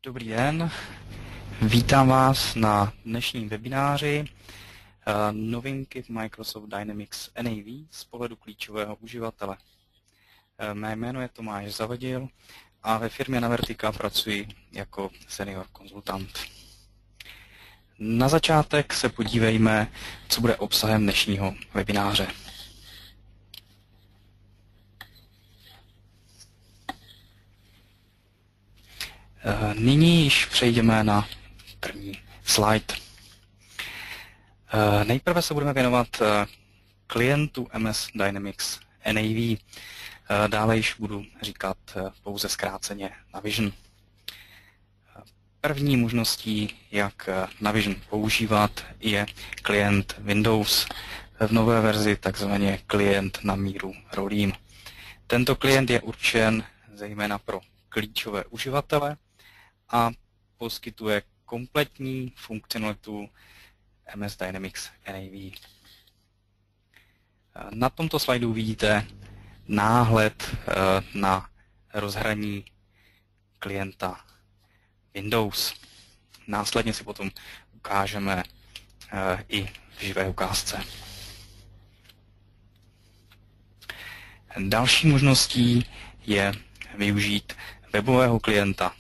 Dobrý den, vítám vás na dnešním webináři novinky v Microsoft Dynamics NAV z pohledu klíčového uživatele. Mé jméno je Tomáš Zavadil a ve firmě Navertica pracuji jako senior konzultant. Na začátek se podívejme, co bude obsahem dnešního webináře. Nyní již přejdeme na první slide. Nejprve se budeme věnovat klientu MS Dynamics NAV. Dále již budu říkat pouze zkráceně Navision. První možností, jak Navision používat, je klient Windows, v nové verzi takzvaně klient na míru rolím. Tento klient je určen zejména pro klíčové uživatele a poskytuje kompletní funkcionalitu MS Dynamics NAV. Na tomto slajdu vidíte náhled na rozhraní klienta Windows. Následně si potom ukážeme i v živé ukázce. Další možností je využít webového klienta.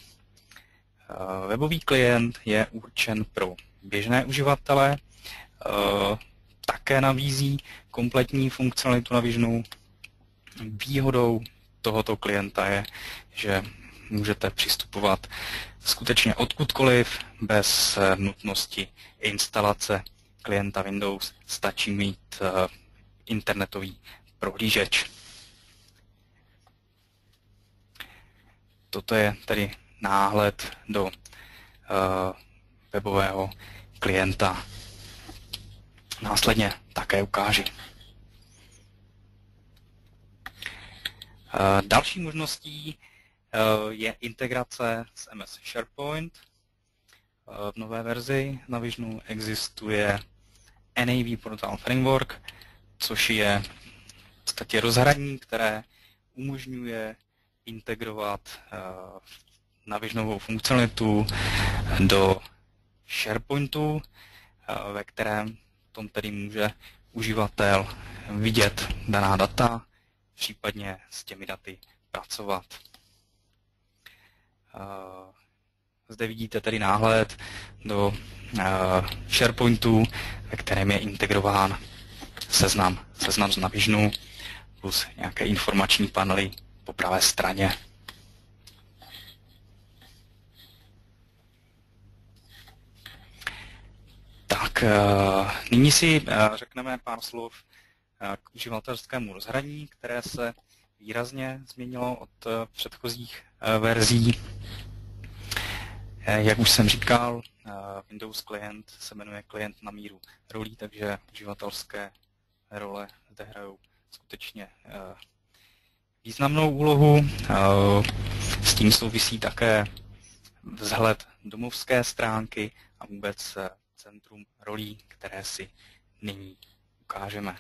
Webový klient je určen pro běžné uživatele, také nabízí kompletní funkcionalitu Navisionu. Výhodou tohoto klienta je, že můžete přistupovat skutečně odkudkoliv bez nutnosti instalace klienta Windows. Stačí mít internetový prohlížeč. Toto je tedy náhled do webového klienta. Následně také ukáži. Další možností je integrace s MS SharePoint. V nové verzi Navisionu existuje NAV Portal Framework, což je v podstatě rozhraní, které umožňuje integrovat Navisionovou funkcionalitu do SharePointu, ve kterém tom tedy může uživatel vidět daná data, případně s těmi daty pracovat. Zde vidíte tedy náhled do SharePointu, ve kterém je integrován seznam z Navisionu plus nějaké informační panely po pravé straně. Tak, nyní si řekneme pár slov k uživatelskému rozhraní, které se výrazně změnilo od předchozích verzí. Jak už jsem říkal, Windows klient se jmenuje klient na míru rolí, takže uživatelské role zde hrajou skutečně významnou úlohu. S tím souvisí také vzhled domovské stránky a vůbec centrum rolí, které si nyní ukážeme.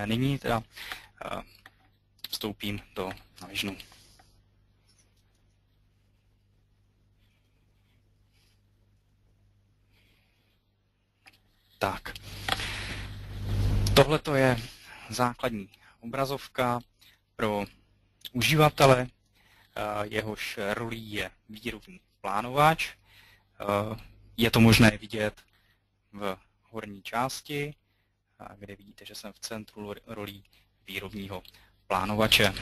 Nyní teda vstoupím do Navisionu. Tak, tohle je základní obrazovka pro uživatele, jehož rolí je výrobní plánovač. Je to možné vidět v horní části, kde vidíte, že jsem v centru rolí výrobního plánovače.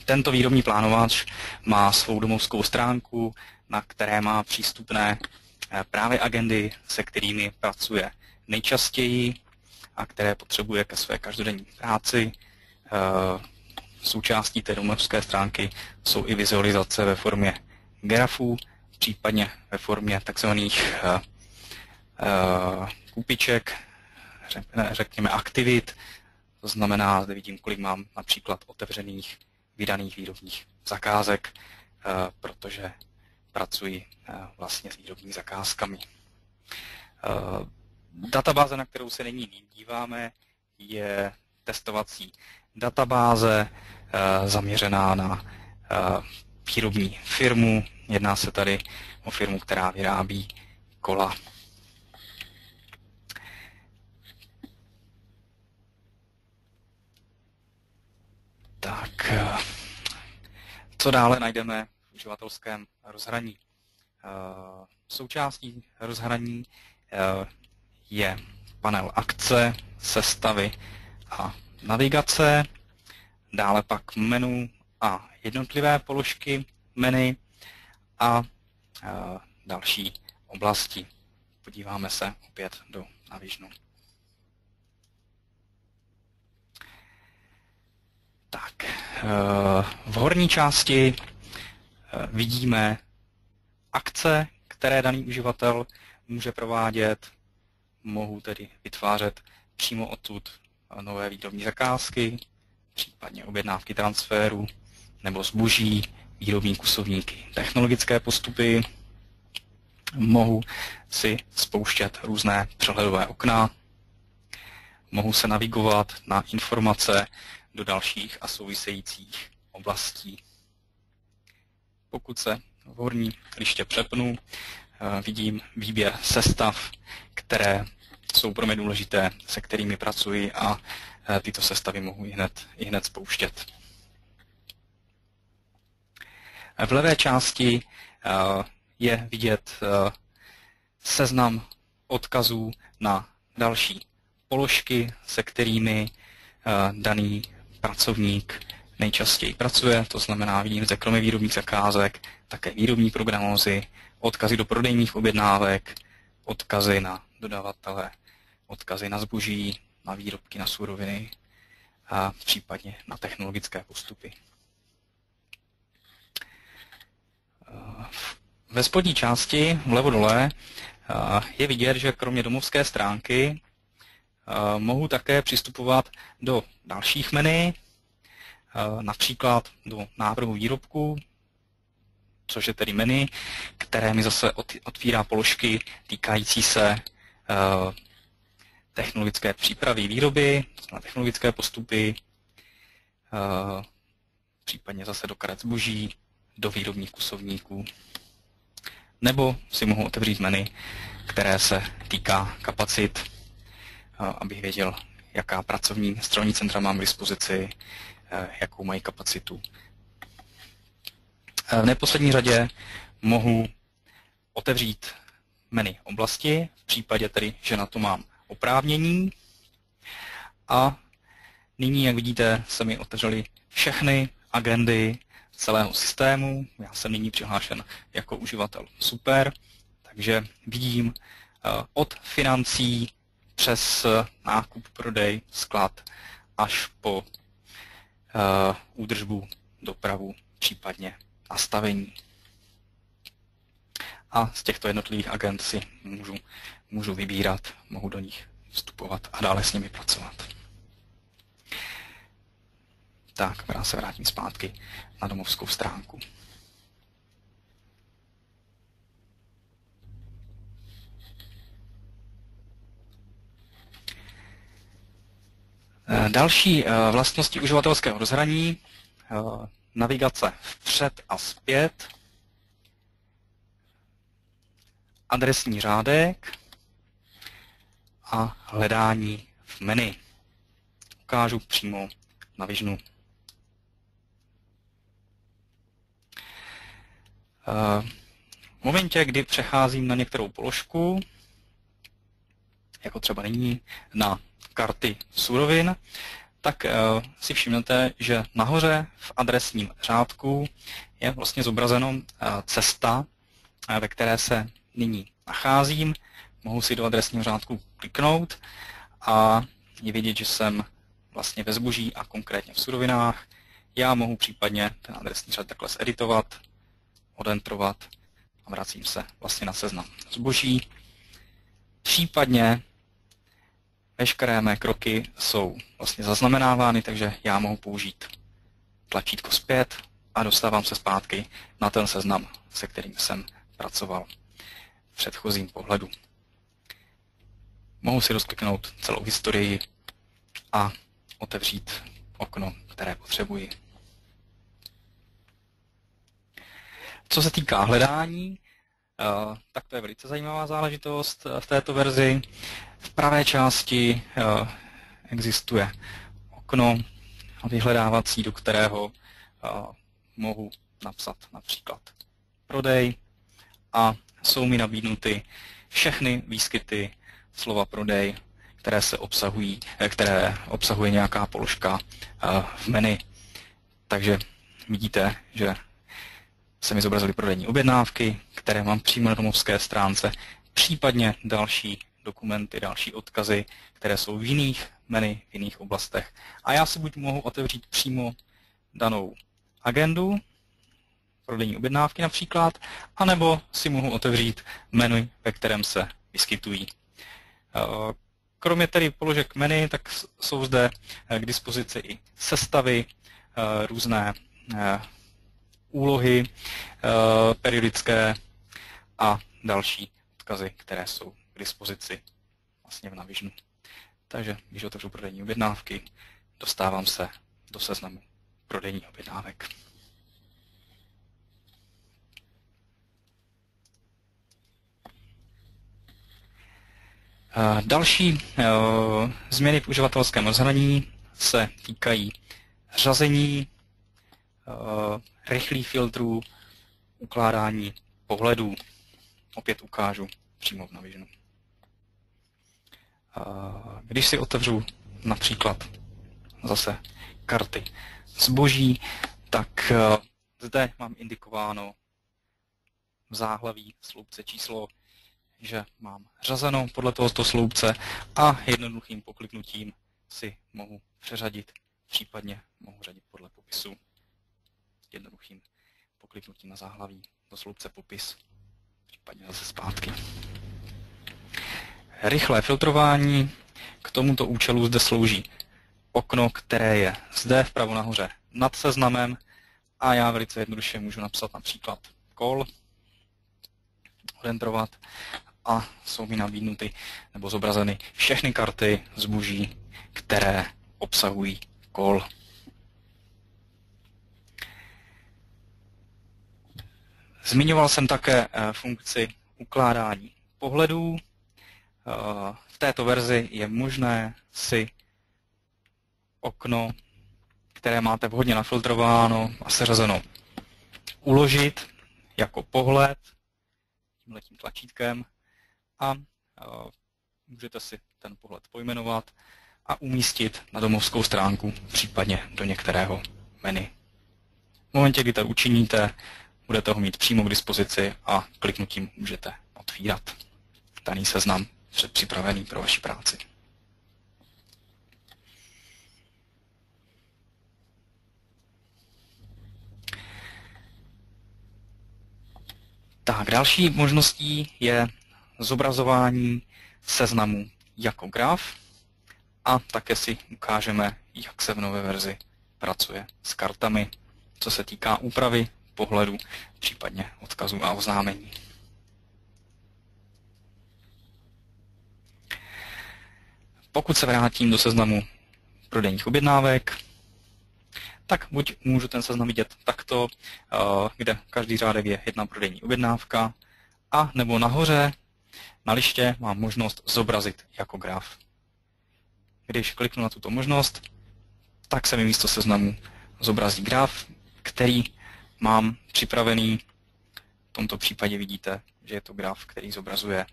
Tento výrobní plánovač má svou domovskou stránku, na které má přístupné právě agendy, se kterými pracuje nejčastěji a které potřebuje ke své každodenní práci. Součástí té domovské stránky jsou i vizualizace ve formě grafů, případně ve formě takzvaných kupiček, řekněme aktivit. To znamená, zde vidím, kolik mám například otevřených, vydaných výrobních zakázek, protože pracuji vlastně s výrobními zakázkami. Databáze, na kterou se nyní díváme, je testovací databáze zaměřená na výrobní firmu. Jedná se tady o firmu, která vyrábí kola. Tak, co dále najdeme v uživatelském rozhraní? Součástí rozhraní je panel akce, sestavy a navigace, dále pak menu a jednotlivé položky menu a další oblasti. Podíváme se opět do Navigenu. Tak, v horní části vidíme akce, které daný uživatel může provádět. Mohu tedy vytvářet přímo odtud nové výrobní zakázky, případně objednávky transferu nebo zboží, výrobní kusovníky, technologické postupy. Mohu si spouštět různé přehledové okna. Mohu se navigovat na informace do dalších a souvisejících oblastí. Pokud se v horní liště přepnu, vidím výběr sestav, které jsou pro mě důležité, se kterými pracuji a tyto sestavy mohu i hned spouštět. V levé části je vidět seznam odkazů na další položky, se kterými daný pracovník nejčastěji pracuje, to znamená vidím zde kromě výrobních zakázek také výrobní prognózy, odkazy do prodejních objednávek, odkazy na dodavatele, odkazy na zboží, na výrobky, na suroviny a případně na technologické postupy. Ve spodní části, vlevo dole, je vidět, že kromě domovské stránky mohu také přistupovat do dalších menu, například do návrhu výrobku, což je tedy menu, které mi zase otvírá položky týkající se technologické přípravy výroby, na technologické postupy, případně zase do karet zboží, do výrobních kusovníků. Nebo si mohu otevřít menu, které se týká kapacit, abych věděl, jaká pracovní strojní centra mám k dispozici, jakou mají kapacitu. V neposlední řadě mohu otevřít menu oblasti, v případě tedy, že na to mám oprávnění. A nyní, jak vidíte, se mi otevřely všechny agendy celého systému. Já jsem nyní přihlášen jako uživatel Super, takže vidím od financí přes nákup, prodej, sklad až po údržbu, dopravu, případně nastavení. A z těchto jednotlivých agend si můžu vybírat, mohu do nich vstupovat a dále s nimi pracovat. Tak, já se vrátím zpátky na domovskou stránku. Další vlastnosti uživatelského rozhraní, navigace vpřed a zpět, adresní řádek a hledání v menu. Ukážu přímo na Navigenu. V momentě, kdy přecházím na některou položku, jako třeba nyní na karty surovin, tak si všimnete, že nahoře v adresním řádku je vlastně zobrazeno cesta, ve které se nyní nacházím. Mohu si do adresního řádku kliknout a je vidět, že jsem vlastně ve zboží a konkrétně v surovinách. Já mohu případně ten adresní řád takhle editovat, odentrovat a vracím se vlastně na seznam zboží. Případně veškeré mé kroky jsou vlastně zaznamenávány, takže já mohu použít tlačítko zpět a dostávám se zpátky na ten seznam, se kterým jsem pracoval v předchozím pohledu. Mohu si rozkliknout celou historii a otevřít okno, které potřebuji. Co se týká hledání, tak to je velice zajímavá záležitost v této verzi. V pravé části existuje okno vyhledávací, do kterého mohu napsat například prodej a jsou mi nabídnuty všechny výskyty slova prodej, které obsahuje nějaká položka v menu. Takže vidíte, že se mi zobrazily prodejní objednávky, které mám přímo na domovské stránce, případně další dokumenty, další odkazy, které jsou v jiných menu, v jiných oblastech. A já si buď mohu otevřít přímo danou agendu, prodejní objednávky například, anebo si mohu otevřít menu, ve kterém se vyskytují. Kromě tedy položek menu, tak jsou zde k dispozici i sestavy, různé úlohy periodické a další odkazy, které jsou k dispozici vlastně v Navisionu. Takže když otevřu prodejní objednávky, dostávám se do seznamu prodejních objednávek. Další změny v uživatelském rozhraní se týkají řazení, rychlých filtrů, ukládání pohledů. Opět ukážu přímo v Navisionu. Když si otevřu například zase karty zboží, tak zde mám indikováno v záhlaví sloupce číslo, že mám řazeno podle tohoto sloupce a jednoduchým pokliknutím si mohu přeřadit, případně mohu řadit podle popisu jednoduchým pokliknutím na záhlaví do sloupce popis, případně zase zpátky. Rychlé filtrování. K tomuto účelu zde slouží okno, které je zde vpravo nahoře nad seznamem a já velice jednoduše můžu napsat například call, odentrovat a jsou mi nabídnuty nebo zobrazeny všechny karty zboží, které obsahují call. Zmiňoval jsem také funkci ukládání pohledů. V této verzi je možné si okno, které máte vhodně nafiltrováno a seřazeno, uložit jako pohled tímhletím tlačítkem a můžete si ten pohled pojmenovat a umístit na domovskou stránku, případně do některého menu. V momentě, kdy to učiníte, budete ho mít přímo k dispozici a kliknutím můžete otvírat daný seznam předpřipravený pro vaši práci. Tak, další možností je zobrazování seznamu jako graf a také si ukážeme, jak se v nové verzi pracuje s kartami, co se týká úpravy pohledu, případně odkazů a oznámení. Pokud se vrátím do seznamu prodejních objednávek, tak buď můžu ten seznam vidět takto, kde každý řádek je jedna prodejní objednávka, a nebo nahoře na liště mám možnost zobrazit jako graf. Když kliknu na tuto možnost, tak se mi místo seznamu zobrazí graf, který mám připravený. V tomto případě vidíte, že je to graf, který zobrazuje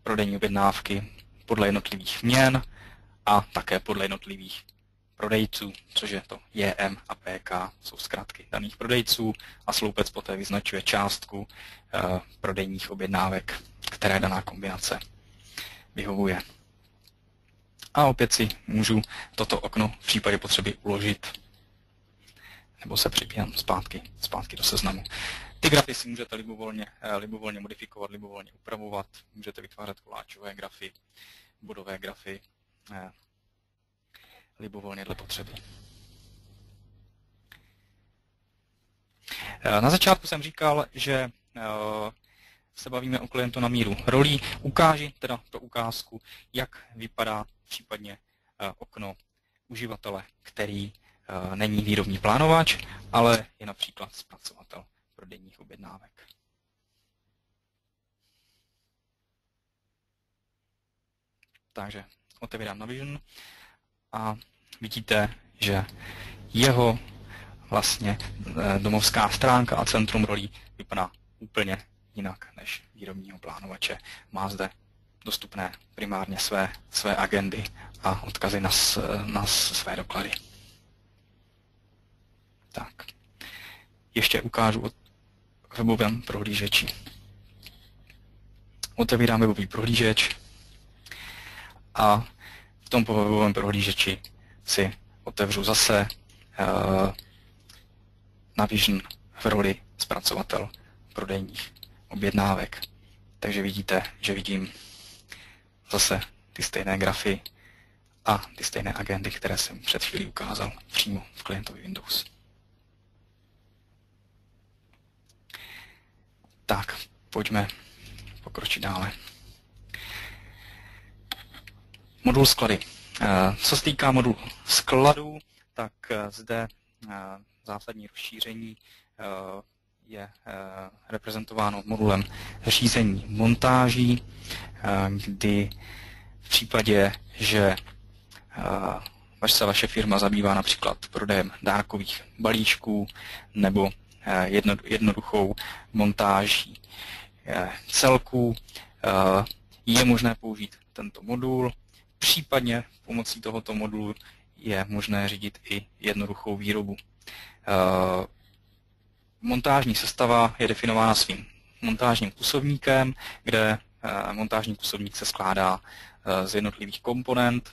prodejní objednávky podle jednotlivých měn a také podle jednotlivých prodejců, což je to JM a PK, jsou zkratky daných prodejců a sloupec poté vyznačuje částku prodejních objednávek, které daná kombinace vyhovuje. A opět si můžu toto okno v případě potřeby uložit nebo se připínám zpátky do seznamu. Ty grafy si můžete libovolně modifikovat, libovolně upravovat, můžete vytvářet koláčové grafy, bodové grafy, libovolně dle potřeby. Na začátku jsem říkal, že se bavíme o klientu na míru rolí. Ukáži teda pro ukázku, jak vypadá případně okno uživatele, který není výrobní plánovač, ale je například zpracovatel prodejních objednávek. Takže otevírám Navision a vidíte, že jeho vlastně domovská stránka a centrum rolí vypadá úplně jinak než výrobního plánovače. Má zde dostupné primárně své agendy a odkazy na své doklady. Tak. Ještě ukážu o webovém prohlížeči. Otevírám webový prohlížeč a v tom webovém prohlížeči si otevřu zase Navision v roli zpracovatel prodejních objednávek. Takže vidíte, že vidím zase ty stejné grafy a ty stejné agendy, které jsem před chvílí ukázal přímo v klientovi Windows. Tak, pojďme pokročit dále. Modul sklady. Co se týká modulu skladů, tak zde zásadní rozšíření je reprezentováno modulem řízení montáží, kdy v případě, že vaše firma zabývá například prodejem dárkových balíčků nebo jednoduchou montáží celků, je možné použít tento modul. Případně pomocí tohoto modulu je možné řídit i jednoduchou výrobu. Montážní sestava je definována svým montážním kusovníkem, kde montážní kusovník se skládá z jednotlivých komponent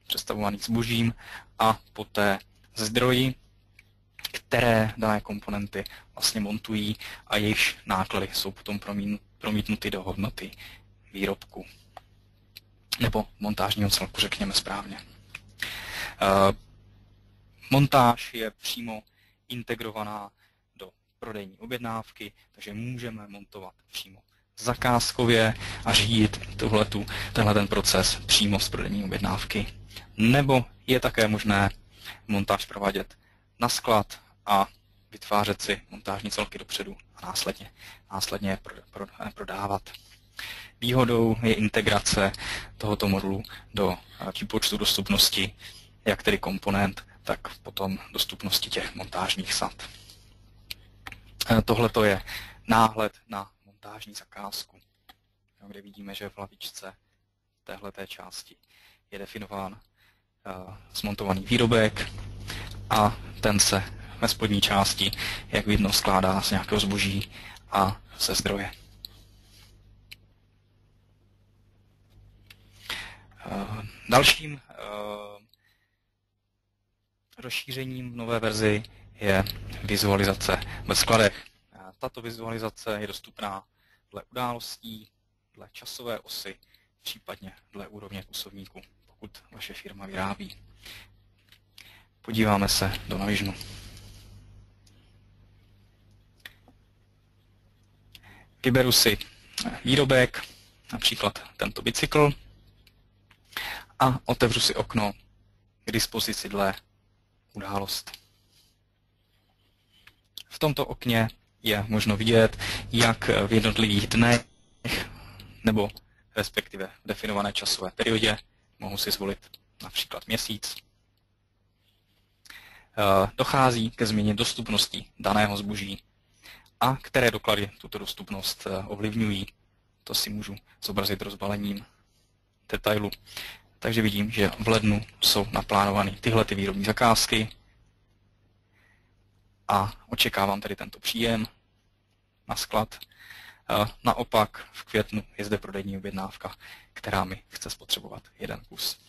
představovaných zbožím a poté zdroji, které dané komponenty vlastně montují a jejichž náklady jsou potom promítnuty do hodnoty výrobku nebo montážního celku, řekněme správně. Montáž je přímo integrovaná do prodejní objednávky, takže můžeme montovat přímo zakázkově a řídit tenhle ten proces přímo z prodejní objednávky. Nebo je také možné montáž provádět na sklad a vytvářet si montážní celky dopředu a následně je prodávat. Výhodou je integrace tohoto modulu do výpočtu dostupnosti, jak tedy komponent, tak potom dostupnosti těch montážních sad. Tohle je náhled na montážní zakázku, kde vidíme, že v hlavičce téhleté části je definován zmontovaný výrobek a ten se ve spodní části, jak vidno, skládá z nějakého zboží a ze zdroje. Dalším rozšířením v nové verzi je vizualizace ve skladech. Tato vizualizace je dostupná dle událostí, dle časové osy, případně dle úrovně kusovníku, pokud vaše firma vyrábí. Podíváme se do Navisionu. Vyberu si výrobek, například tento bicykl, a otevřu si okno k dispozici dle událost. V tomto okně je možno vidět, jak v jednotlivých dnech nebo respektive v definované časové periodě, mohu si zvolit například měsíc, dochází ke změně dostupnosti daného zboží a které doklady tuto dostupnost ovlivňují. To si můžu zobrazit rozbalením detailu. Takže vidím, že v lednu jsou naplánovány tyhle výrobní zakázky a očekávám tedy tento příjem na sklad. Naopak v květnu je zde prodejní objednávka, která mi chce spotřebovat jeden kus.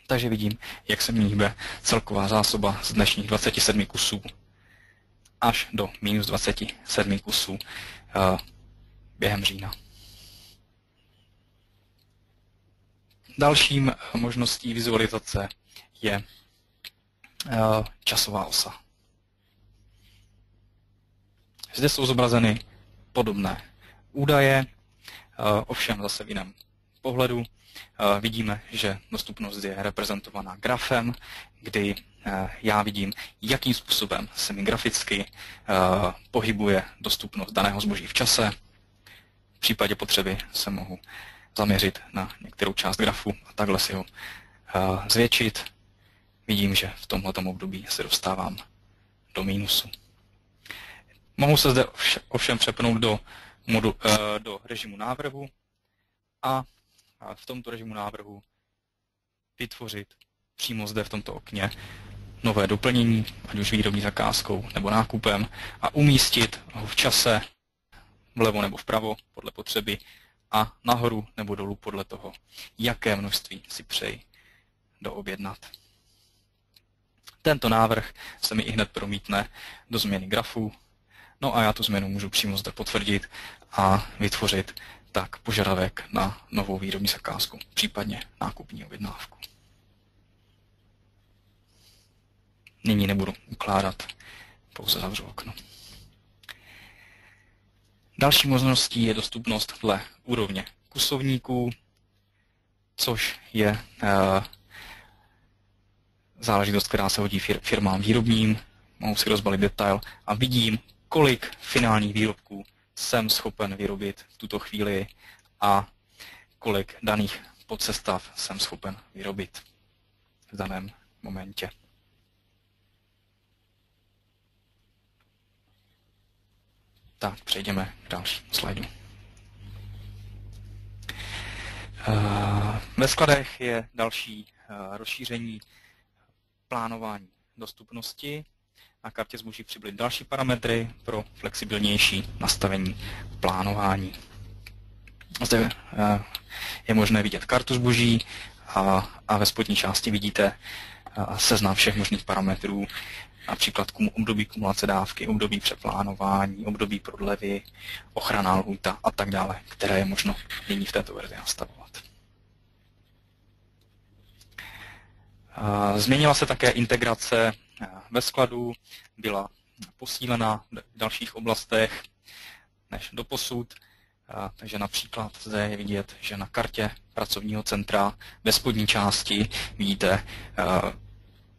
Takže vidím, jak se mi hýbe celková zásoba z dnešních 27 kusů až do minus 27 kusů během října. Dalším možností vizualizace je časová osa. Zde jsou zobrazeny podobné údaje, ovšem zase v jiném pohledu. vidíme, že dostupnost je reprezentovaná grafem, kdy já vidím, jakým způsobem se mi graficky pohybuje dostupnost daného zboží v čase. V případě potřeby se mohu zaměřit na některou část grafu a takhle si ho zvětšit. Vidím, že v tomto období se dostávám do mínusu. Mohu se zde ovšem přepnout do režimu návrhu a v tomto režimu návrhu vytvořit přímo zde v tomto okně nové doplnění, ať už výrobní zakázkou nebo nákupem, a umístit ho v čase vlevo nebo vpravo podle potřeby a nahoru nebo dolů podle toho, jaké množství si přeji doobjednat. Tento návrh se mi ihned promítne do změny grafu, no a já tu změnu můžu přímo zde potvrdit a vytvořit tak požadavek na novou výrobní zakázku, případně nákupní objednávku. Nyní nebudu ukládat, pouze zavřu okno. Další možností je dostupnost dle úrovně kusovníků, což je záležitost, která se hodí firmám výrobním. Mohu si rozbalit detail a vidím, kolik finálních výrobků jsem schopen vyrobit v tuto chvíli a kolik daných podsestav jsem schopen vyrobit v daném momentě. Tak, přejdeme k dalšímu slajdu. Ve skladech je další rozšíření plánování dostupnosti. Na kartě zboží přibyly další parametry pro flexibilnější nastavení plánování. Zde je možné vidět kartu zboží a ve spodní části vidíte seznam všech možných parametrů, například období kumulace dávky, období přeplánování, období prodlevy, ochranná lhůta a tak dále, které je možno nyní v této verzi nastavovat. Změnila se také integrace ve skladu, byla posílena v dalších oblastech než doposud. Takže například zde je vidět, že na kartě pracovního centra ve spodní části vidíte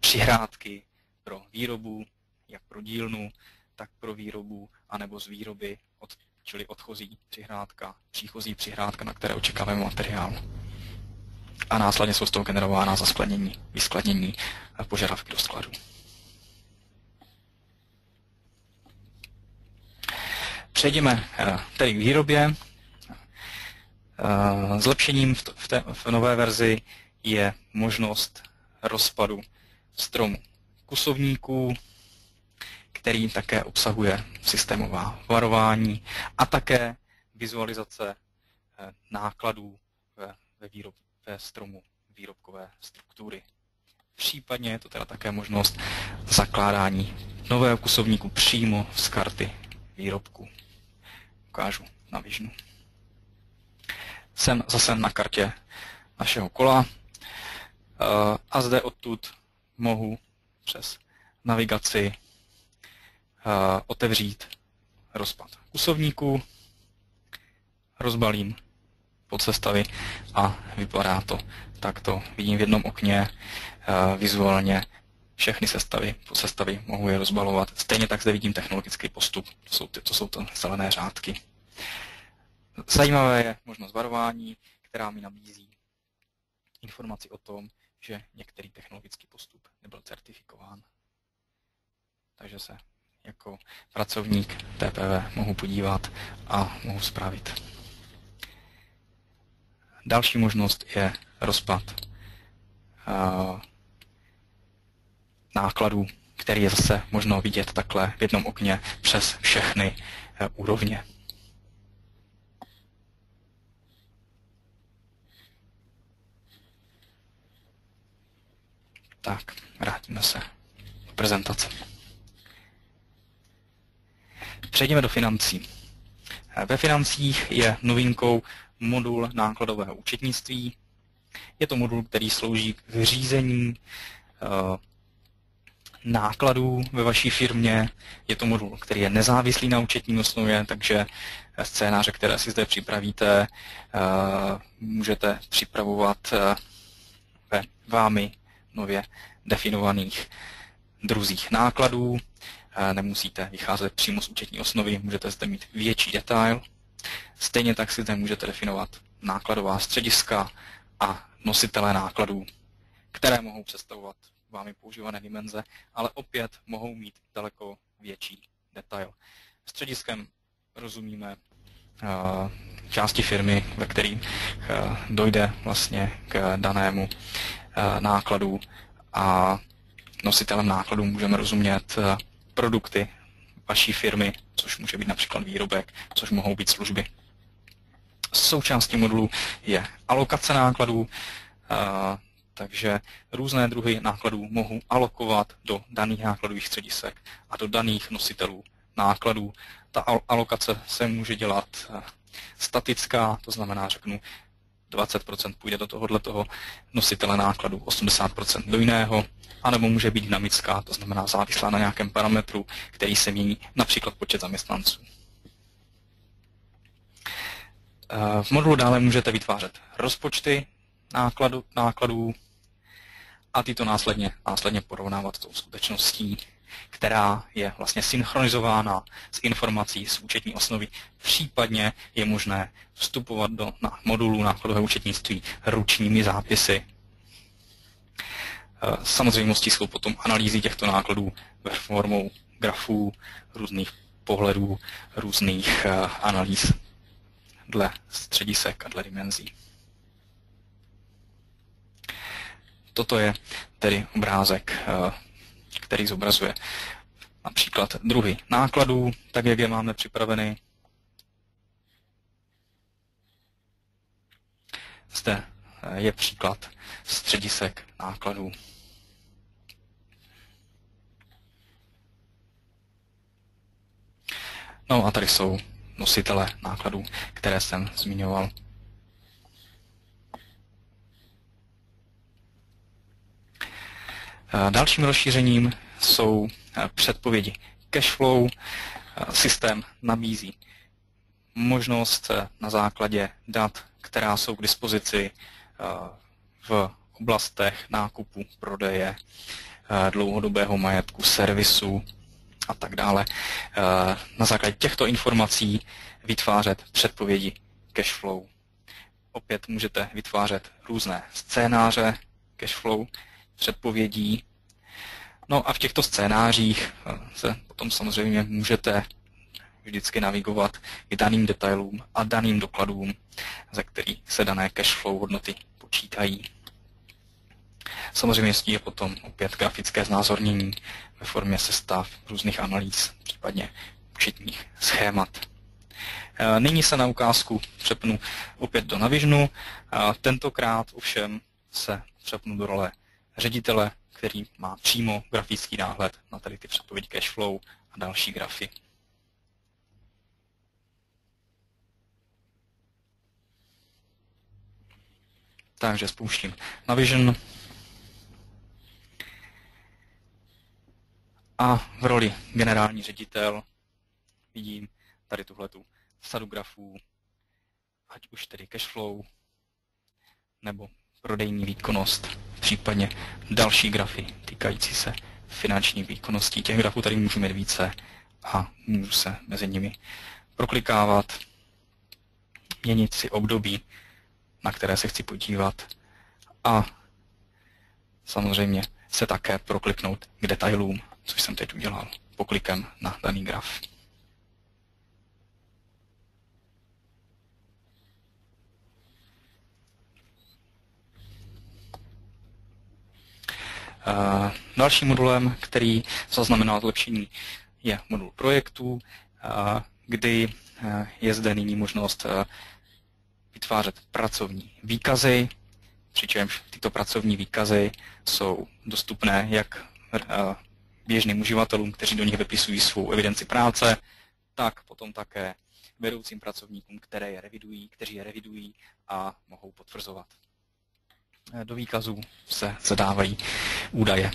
přihrádky pro výrobu, jak pro dílnu, tak pro výrobu, anebo z výroby, čili odchozí přihrádka, příchozí přihrádka, na které očekáváme materiál. A následně jsou z toho generována zaskladnění, vyskladnění požadavky do skladu. Přejdeme tedy k výrobě. Zlepšením v nové verzi je možnost rozpadu stromu kusovníků, který také obsahuje systémová varování a také vizualizace nákladů ve stromu výrobkové struktury. Případně je to teda také možnost zakládání nového kusovníku přímo z karty výrobku. Ukážu na Visionu. Jsem zase na kartě našeho kola a zde odtud mohu přes navigaci otevřít rozpad kusovníků, rozbalím podsestavy a vypadá to takto. Vidím v jednom okně vizuálně všechny podsestavy, mohu je rozbalovat. Stejně tak zde vidím technologický postup, to jsou to zelené řádky. Zajímavé je možnost varování, která mi nabízí informaci o tom, že některý technologický postup nebyl certifikován. Takže se jako pracovník TPV mohu podívat a mohu spravit. Další možnost je rozpad nákladů, který je zase možno vidět takhle v jednom okně přes všechny úrovně. Tak, vrátíme se do prezentace. Přejdeme do financí. Ve financích je novinkou modul nákladového účetnictví. Je to modul, který slouží k řízení nákladů ve vaší firmě. Je to modul, který je nezávislý na účetní osnově, takže scénáře, které si zde připravíte, můžete připravovat ve vámi nově definovaných druzích nákladů. Nemusíte vycházet přímo z účetní osnovy, můžete zde mít větší detail. Stejně tak si zde můžete definovat nákladová střediska a nositele nákladů, které mohou představovat vámi používané dimenze, ale opět mohou mít daleko větší detail. Střediskem rozumíme části firmy, ve kterým dojde vlastně k danému nákladu, a nositelem nákladů můžeme rozumět produkty vaší firmy, což může být například výrobek, což mohou být služby. Součástí modulu je alokace nákladů, takže různé druhy nákladů mohu alokovat do daných nákladových středisek a do daných nositelů nákladů. Ta alokace se může dělat statická, to znamená, řeknu, 20% půjde do tohoto nositele nákladů, 80% do jiného, anebo může být dynamická, to znamená závislá na nějakém parametru, který se mění, například počet zaměstnanců. V modulu dále můžete vytvářet rozpočty nákladů a tyto následně porovnávat s tou skutečností, která je vlastně synchronizována s informací z účetní osnovy. Případně je možné vstupovat do modulu nákladového účetnictví ručními zápisy. Samozřejmostí jsou potom analýzy těchto nákladů ve formou grafů, různých pohledů, různých analýz dle středisek a dle dimenzí. Toto je tedy obrázek, který zobrazuje například druhy nákladů, tak jak je máme připraveny. Zde je příklad středisek nákladů. No a tady jsou nositele nákladů, které jsem zmiňoval. Dalším rozšířením jsou předpovědi cashflow. Systém nabízí možnost na základě dat, která jsou k dispozici v oblastech nákupu, prodeje, dlouhodobého majetku, servisu a tak dále. Na základě těchto informací vytvářet předpovědi cashflow. Opět můžete vytvářet různé scénáře cashflow, předpovědí. No a v těchto scénářích se potom samozřejmě můžete vždycky navigovat k daným detailům a daným dokladům, ze kterých se dané cashflow hodnoty počítají. Samozřejmě je potom opět grafické znázornění ve formě sestav různých analýz, případně účetních schémat. Nyní se na ukázku přepnu opět do Navisionu. Tentokrát ovšem se přepnu do role ředitele, který má přímo grafický náhled na tady ty předpovědi cashflow a další grafy. Takže spouštím Navision a v roli generální ředitel vidím tady tuhletu sadu grafů, ať už tedy cashflow nebo prodejní výkonnost, případně další grafy týkající se finanční výkonnosti. Těch grafů tady můžu mít více a můžu se mezi nimi proklikávat, měnit si období, na které se chci podívat, a samozřejmě se také prokliknout k detailům, což jsem teď udělal poklikem na daný graf. Dalším modulem, který zaznamenal zlepšení, je modul projektů, kdy je zde nyní možnost vytvářet pracovní výkazy, přičemž tyto pracovní výkazy jsou dostupné jak běžným uživatelům, kteří do nich vypisují svou evidenci práce, tak potom také vedoucím pracovníkům, kteří je revidují a mohou potvrzovat. Do výkazů se zadávají údaje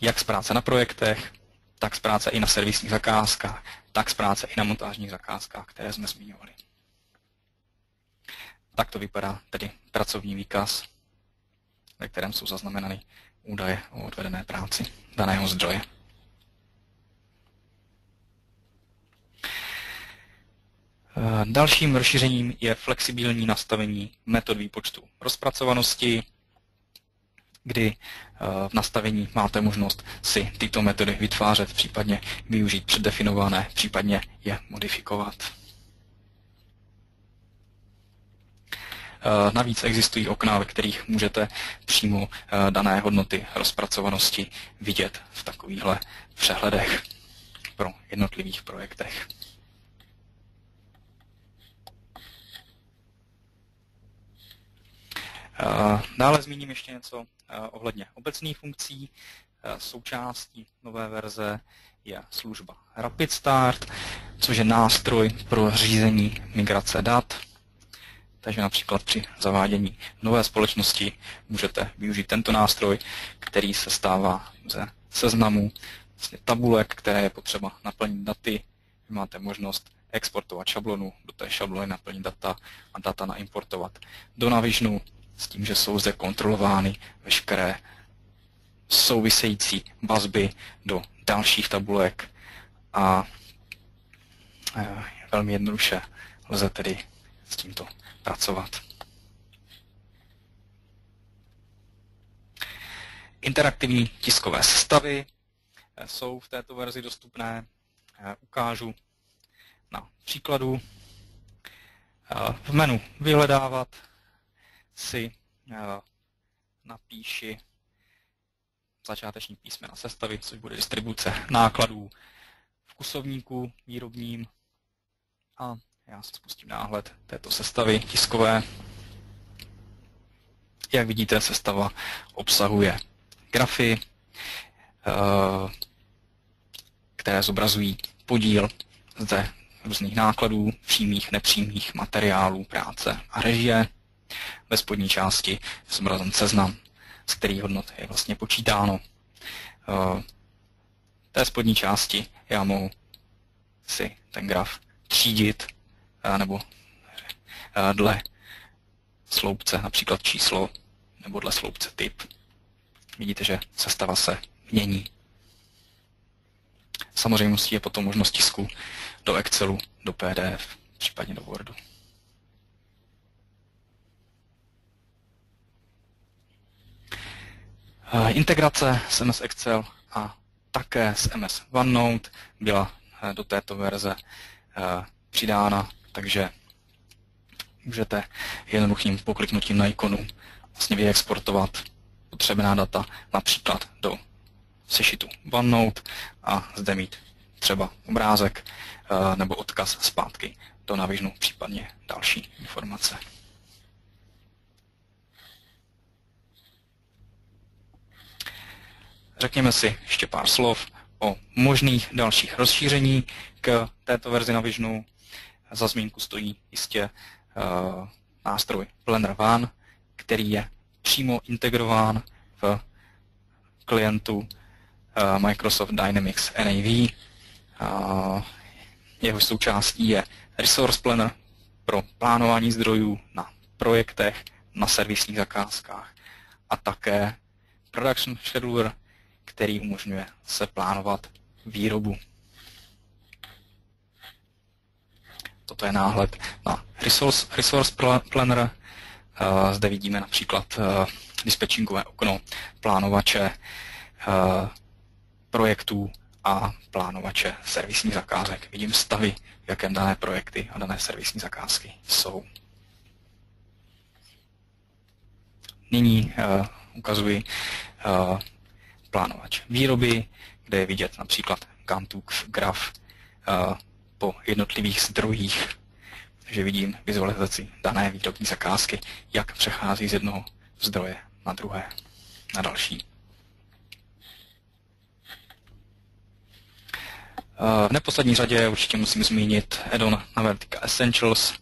jak z práce na projektech, tak z práce i na servisních zakázkách, tak z práce i na montážních zakázkách, které jsme zmiňovali. Tak to vypadá tedy pracovní výkaz, ve kterém jsou zaznamenány údaje o odvedené práci daného zdroje. Dalším rozšířením je flexibilní nastavení metod výpočtu rozpracovanosti, kdy v nastavení máte možnost si tyto metody vytvářet, případně využít předdefinované, případně je modifikovat. Navíc existují okna, ve kterých můžete přímo dané hodnoty rozpracovanosti vidět v takovýchhle přehledech pro jednotlivých projektech. Dále zmíním ještě něco ohledně obecných funkcí. Součástí nové verze je služba Rapid Start, což je nástroj pro řízení migrace dat. Takže například při zavádění nové společnosti můžete využít tento nástroj, který se stává ze seznamu vlastně tabulek, které je potřeba naplnit daty. Vy máte možnost exportovat šablonu, do té šablony naplnit data a data naimportovat do Navisionu s tím, že jsou zde kontrolovány veškeré související vazby do dalších tabulek a velmi jednoduše lze tedy s tímto pracovat. Interaktivní tiskové sestavy jsou v této verzi dostupné. Ukážu na příkladu. V menu vyhledávat si napíši začáteční písmena sestavy, což bude distribuce nákladů v kusovníku výrobním. A já si spustím náhled této sestavy tiskové. Jak vidíte, sestava obsahuje grafy, které zobrazují podíl zde různých nákladů, přímých, nepřímých, materiálů, práce a režie. Ve spodní části je zobrazen seznam, z kterých hodnot je vlastně počítáno. V té spodní části já mohu si ten graf třídit nebo dle sloupce, například číslo, nebo dle sloupce typ. Vidíte, že sestava se mění. Samozřejmostí je potom možnost tisku do Excelu, do PDF, případně do Wordu. Integrace s MS Excel a také s MS OneNote byla do této verze přidána, takže můžete jednoduchým pokliknutím na ikonu vlastně vyexportovat potřebná data například do sešitu OneNote a zde mít třeba obrázek nebo odkaz zpátky do Navisionu, případně další informace. Řekněme si ještě pár slov o možných dalších rozšíření k této verzi Navisionu. Za zmínku stojí jistě nástroj Planner One, který je přímo integrován v klientu Microsoft Dynamics NAV. Jeho součástí je Resource Planner pro plánování zdrojů na projektech, na servisních zakázkách a také Production Scheduler, který umožňuje se plánovat výrobu. Toto je náhled na Resource Planner. Zde vidíme například dispečingové okno, plánovače projektů a plánovače servisních zakázek. Vidím stavy, v jakém dané projekty a dané servisní zakázky jsou. Nyní ukazuji plánovač výroby, kde je vidět například Ganttův graf po jednotlivých zdrojích. Takže vidím vizualizaci dané výrobní zakázky, jak přechází z jednoho zdroje na druhé, na další. V neposlední řadě určitě musím zmínit add-on Navertica Essentials,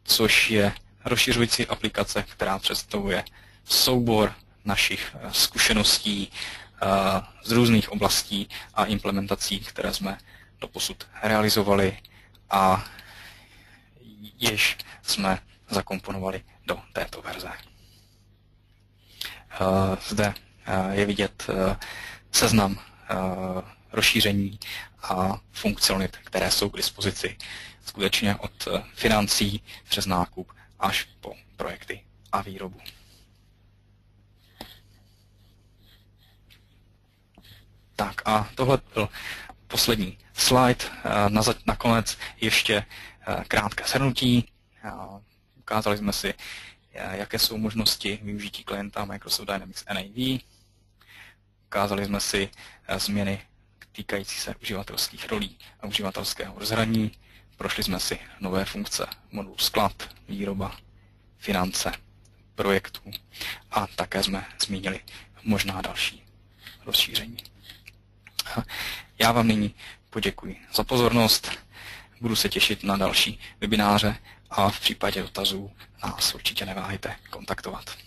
což je rozšiřující aplikace, která představuje soubor našich zkušeností z různých oblastí a implementací, které jsme doposud realizovali a již jsme zakomponovali do této verze. Zde je vidět seznam rozšíření a funkcionalit, které jsou k dispozici skutečně od financí přes nákup až po projekty a výrobu. Tak a tohle byl poslední slide. Nakonec ještě krátké shrnutí. Ukázali jsme si, jaké jsou možnosti využití klienta Microsoft Dynamics NAV. Ukázali jsme si změny týkající se uživatelských rolí a uživatelského rozhraní. Prošli jsme si nové funkce modulu sklad, výroba, finance, projektů a také jsme zmínili možná další rozšíření. Já vám nyní poděkuji za pozornost, budu se těšit na další webináře a v případě dotazů nás určitě neváhejte kontaktovat.